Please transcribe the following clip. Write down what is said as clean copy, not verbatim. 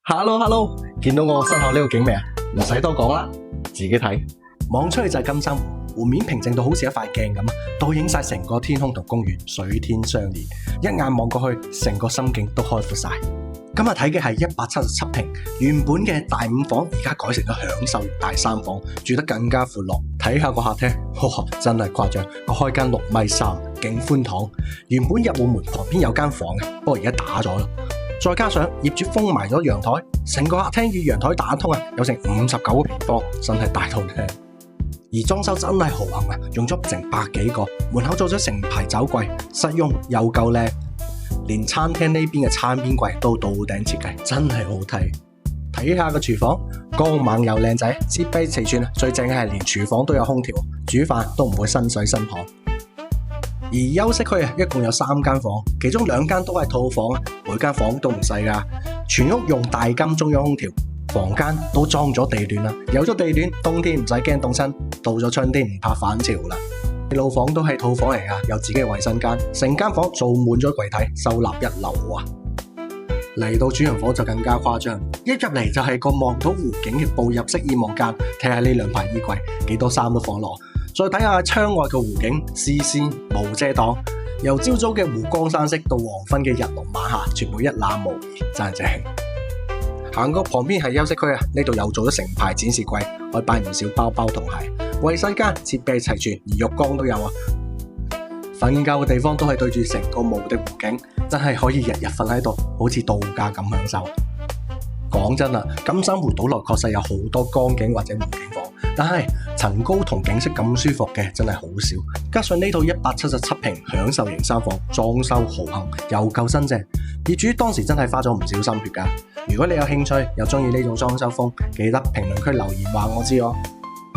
Hello Hello，見到我身後呢個景未啊？唔使多講啦，自己睇。望出去就係金山湖，湖面平靜到好似一塊鏡咁啊，倒映晒成個天空同公園，水天相連。一眼望過去，成個心境都開闊晒。今日睇嘅係177平，原本嘅大5房而家改成咗享受大3房，住得更加闊落。睇下個客廳，哇，真係誇張，我開間6.3米，勁寬敞。原本入戶門旁邊有間房嘅，不過而家打咗啦。再加上業主封埋咗陽台，成個客廳與陽台打通啊，有成59個平方，真係大到靚。而裝修真係豪橫啊，用咗成百幾個，門口做咗成排酒櫃，實用又夠靚。連餐廳呢邊嘅餐邊櫃都到頂設計，真係好睇。睇下個廚房，光猛又靚仔，設備齊全，最正嘅係連廚房都有空調，煮飯都唔會身水身汗。而休息區一共有3間房，其中2間都係套房啊，每間房都唔細噶。全屋用大金中央空調，房間都裝咗地暖啦。有咗地暖，冬天唔使驚凍親，到咗春天唔怕反潮啦。老房都係套房嚟噶，有自己嘅衛生間，成間房做滿咗櫃體，收納一流啊！嚟到主人房就更加誇張，一入嚟就係個望到湖景嘅步入式衣帽間，睇下呢2排衣櫃，幾多衫都放落。再睇下窗外嘅湖景，視線無遮擋，由朝早嘅湖光山色到黃昏嘅日落晚霞，全部一覽無遺，真係正。行過旁邊係休息區啊，呢度又做咗成排展示櫃，可以擺唔少包包同鞋。衛生間設備齊全，而浴缸都有啊。瞓覺嘅地方都係對住成個無敵湖景，真係可以日日瞓喺度，好似度假咁享受。講真啊，金山湖島內確實有好多江景或者湖景房，但係層高同景色咁舒服嘅真係好少。加上呢套177平享受型3房，裝修豪橫又夠新淨，業主當時真係花咗唔少心血㗎。如果你有興趣又中意呢種裝修風，記得評論區留言話我知哦。